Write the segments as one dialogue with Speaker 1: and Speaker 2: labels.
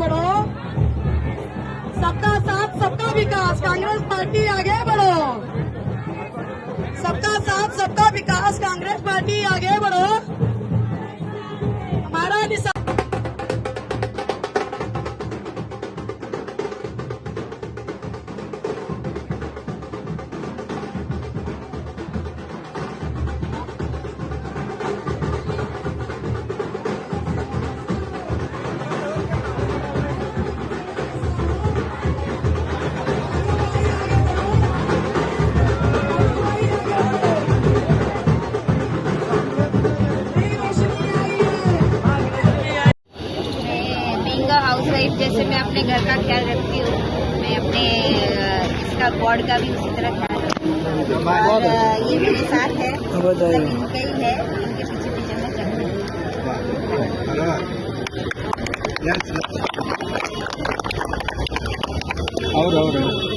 Speaker 1: बढ़ो, सबका साथ सबका विकास, कांग्रेस पार्टी आगे बढ़ो, सबका साथ सबका विकास, कांग्रेस पार्टी आगे बढ़ो। हमारा निशान
Speaker 2: हाउस वाइफ जैसे मैं अपने घर का ख्याल रखती हूँ, मैं अपने इसका वार्ड का भी उसी तरह ख्याल रखती हूँ। और ये मेरे साथ है, सब इनके ही है, इनके पीछे पीछे मैं चलती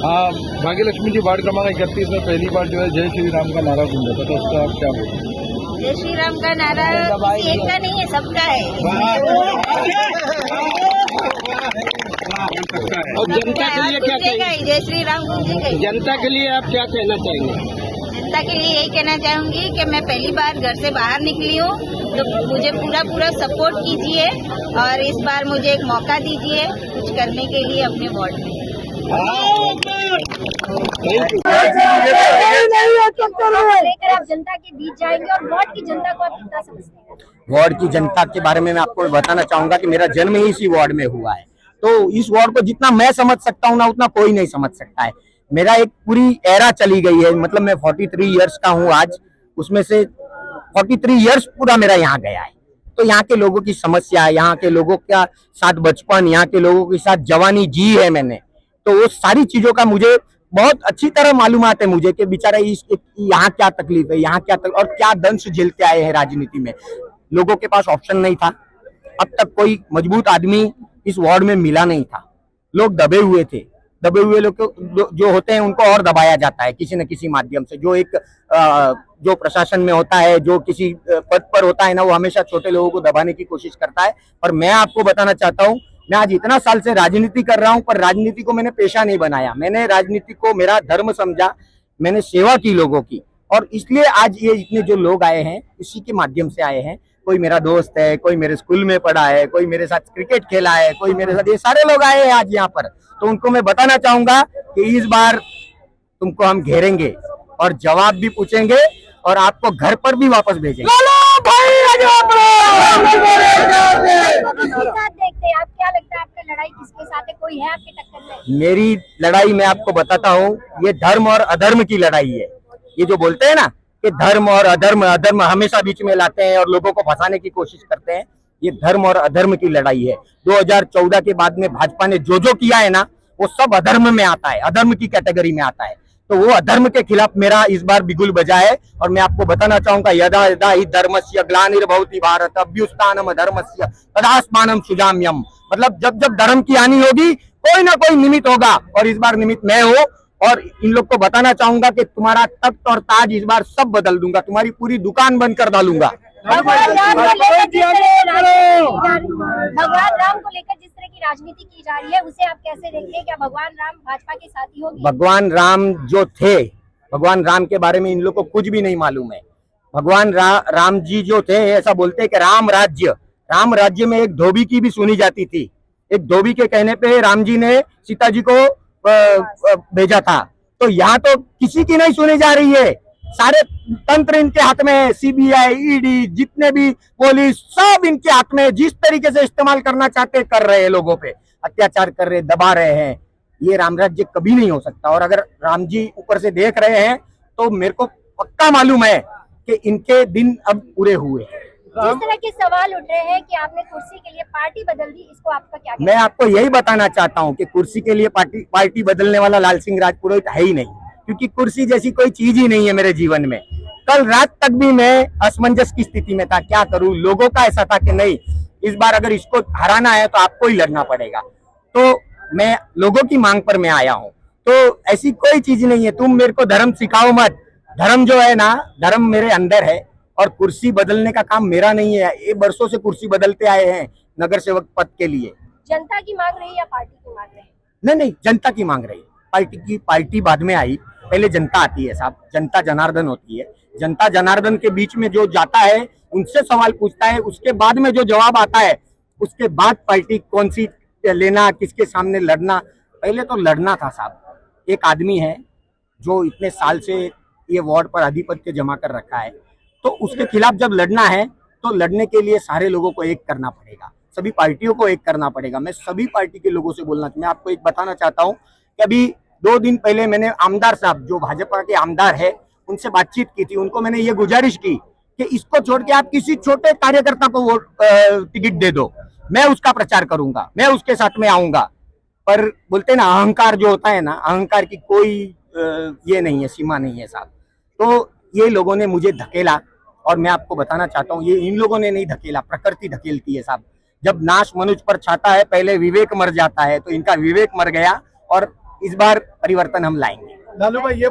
Speaker 3: हाँ, भाग्यलक्ष्मी जी वार्ड क्रमांक 31 में पहली बार जो है जय श्री राम का नारा गूंजा था, तो उसका आप क्या बोलेंगे?
Speaker 2: जय श्री राम का नारा एक का नहीं है, सबका है।
Speaker 3: और जनता के लिए क्या कहेंगे?
Speaker 2: जय श्री राम गूंजेगा।
Speaker 3: जनता के लिए आप क्या कहना चाहेंगे?
Speaker 2: जनता के लिए यही कहना चाहूंगी कि मैं पहली बार घर से बाहर निकली हूँ, तो मुझे पूरा सपोर्ट कीजिए और इस बार मुझे एक मौका दीजिए कुछ करने के लिए अपने वार्ड में।
Speaker 4: लेकर आप जनता के बीच जाएंगे और वार्ड की जनता को आप कितना समझते हैं?
Speaker 5: वार्ड की जनता के बारे में मैं आपको बताना चाहूंगा कि मेरा जन्म ही इसी वार्ड में हुआ है, तो इस वार्ड को जितना मैं समझ सकता हूँ ना, उतना कोई नहीं समझ सकता है। मेरा एक पूरी एरा चली गई है, मतलब मैं 43 इयर्स का हूँ आज, उसमें से 43 इयर्स पूरा मेरा यहाँ गया है। तो यहाँ के लोगों की समस्या, यहाँ के लोगों का साथ बचपन, यहाँ के लोगों के साथ जवानी जी है मैंने, तो वो सारी चीजों का मुझे बहुत अच्छी तरह मालूमात है मुझे कि बेचारा यहाँ क्या तकलीफ है, यहाँ क्या और क्या दंश झेलते आए हैं राजनीति में। लोगों के पास ऑप्शन नहीं था, अब तक कोई मजबूत आदमी इस वार्ड में मिला नहीं था, लोग दबे हुए थे। दबे हुए लोग जो होते हैं उनको और दबाया जाता है किसी न किसी माध्यम से। जो प्रशासन में होता है, जो किसी पद पर होता है ना, वो हमेशा छोटे लोगों को दबाने की कोशिश करता है। और मैं आपको बताना चाहता हूँ, मैं आज इतना साल से राजनीति कर रहा हूँ, पर राजनीति को मैंने पेशा नहीं बनाया, मैंने राजनीति को मेरा धर्म समझा, मैंने सेवा की लोगों की, और इसलिए आज ये इतने जो लोग आए हैं इसी के माध्यम से आए हैं। कोई मेरा दोस्त है, कोई मेरे स्कूल में पढ़ा है, कोई मेरे साथ क्रिकेट खेला है, कोई मेरे साथ, ये सारे लोग आए हैं आज यहाँ पर। तो उनको मैं बताना चाहूंगा कि इस बार तुमको हम घेरेंगे और जवाब भी पूछेंगे और आपको घर पर भी वापस भेजेंगे।
Speaker 4: देखते हैं आप, क्या लगता है आपकी लड़ाई किसके साथ है? कोई है आपके टक्कर में?
Speaker 5: मेरी लड़ाई मैं आपको बताता हूँ, ये धर्म और अधर्म की लड़ाई है। ये जो बोलते हैं ना कि धर्म और अधर्म, अधर्म हमेशा बीच में लाते हैं और लोगों को फंसाने की कोशिश करते हैं, ये धर्म और अधर्म की लड़ाई है। 2014 के बाद में भाजपा ने जो किया है ना, वो सब अधर्म में आता है, अधर्म की कैटेगरी में आता है। तो वो अधर्म के खिलाफ मेरा इस बार बिगुल बजा है। और मैं आपको बताना चाहूंगा, यदा यदा हि धर्मस्य ग्लानिर्भवति भारत अभ्युत्थानम अधर्मस्य तदास्मानं सृजाम्यहम्। मतलब जब जब धर्म की हानि होगी, कोई ना कोई निमित्त होगा, और इस बार निमित्त मैं हूँ। और इन लोग को बताना चाहूंगा कि तुम्हारा तख्त और ताज इस बार सब बदल दूंगा, तुम्हारी पूरी दुकान बंद कर डालूंगा।
Speaker 4: भगवान राम को लेकर जिस तरह की राजनीति की जा रही है, उसे आप कैसे देखते हैं? क्या भगवान राम भाजपा के साथी होंगे?
Speaker 5: भगवान राम जो थे, भगवान राम के बारे में इन लोग को कुछ भी नहीं मालूम है। भगवान राम जी जो थे, ऐसा बोलते हैं कि राम राज्य में एक धोबी की भी सुनी जाती थी। एक धोबी के कहने पे राम जी ने सीता जी को भेजा था। तो यहाँ तो किसी की नहीं सुनी जा रही है, सारे तंत्र इनके हाथ में है, सीबीआई, ईडी, जितने भी पुलिस, सब इनके हाथ में है। जिस तरीके से इस्तेमाल करना चाहते कर रहे हैं, लोगों पे अत्याचार कर रहे, दबा रहे हैं। ये राम राज्य कभी नहीं हो सकता। और अगर राम जी ऊपर से देख रहे हैं तो मेरे को पक्का मालूम है कि इनके दिन अब पूरे हुए हैं।
Speaker 4: जिस तरह के सवाल उठ रहे हैं कि आपने कुर्सी के लिए पार्टी बदल दी, इसको आपका क्या कहना है?
Speaker 5: मैं आपको यही बताना चाहता हूँ कि कुर्सी के लिए पार्टी बदलने वाला लाल सिंह राजपुरोहित है ही नहीं, क्योंकि कुर्सी जैसी कोई चीज ही नहीं है मेरे जीवन में। कल रात तक भी मैं असमंजस की स्थिति में था, क्या करूं। लोगों का ऐसा था कि नहीं, इस बार अगर इसको हराना है तो आपको ही लड़ना पड़ेगा। तो मैं लोगों की मांग पर मैं आया हूं। तो ऐसी कोई चीज नहीं है, तुम मेरे को धर्म सिखाओ मत। धर्म जो है ना, धर्म मेरे अंदर है, और कुर्सी बदलने का काम मेरा नहीं है। ये बरसों से कुर्सी बदलते आए हैं नगर सेवक पद के लिए।
Speaker 4: जनता की मांग रही है या पार्टी की मांग रही है?
Speaker 5: नहीं, जनता की मांग रही। पार्टी बाद में आई, पहले जनता आती है साहब। जनता जनार्दन होती है। जनता जनार्दन के बीच में जो जाता है उनसे सवाल पूछता है, उसके बाद में जो जवाब आता है उसके बाद पार्टी कौन सी लेना, किसके सामने लड़ना। पहले तो लड़ना था साहब। एक आदमी है जो इतने साल से ये वार्ड पर आधिपत्य जमा कर रखा है, तो उसके खिलाफ जब लड़ना है तो लड़ने के लिए सारे लोगों को एक करना पड़ेगा, सभी पार्टियों को एक करना पड़ेगा। मैं सभी पार्टी के लोगों से मैं आपको एक बताना चाहता हूं कि अभी 2 दिन पहले मैंने आमदार साहब जो भाजपा के आमदार है उनसे बातचीत की थी। उनको मैंने ये गुजारिश की कि इसको छोड़ के आप किसी छोटे कार्यकर्ता को वोट टिकट दे दो, मैं उसका प्रचार करूंगा, मैं उसके साथ में आऊंगा। पर बोलते ना अहंकार जो होता है ना, अहंकार की कोई ये नहीं है, सीमा नहीं है साहब। तो ये लोगों ने मुझे धकेला और मैं आपको बताना चाहता हूँ ये इन लोगों ने नहीं धकेला, प्रकृति धकेलती है साहब। जब नाश मनुष्य पर छाता है पहले विवेक मर जाता है, तो इनका विवेक मर गया और इस बार परिवर्तन हम लाएंगे।
Speaker 3: लालू भाई ये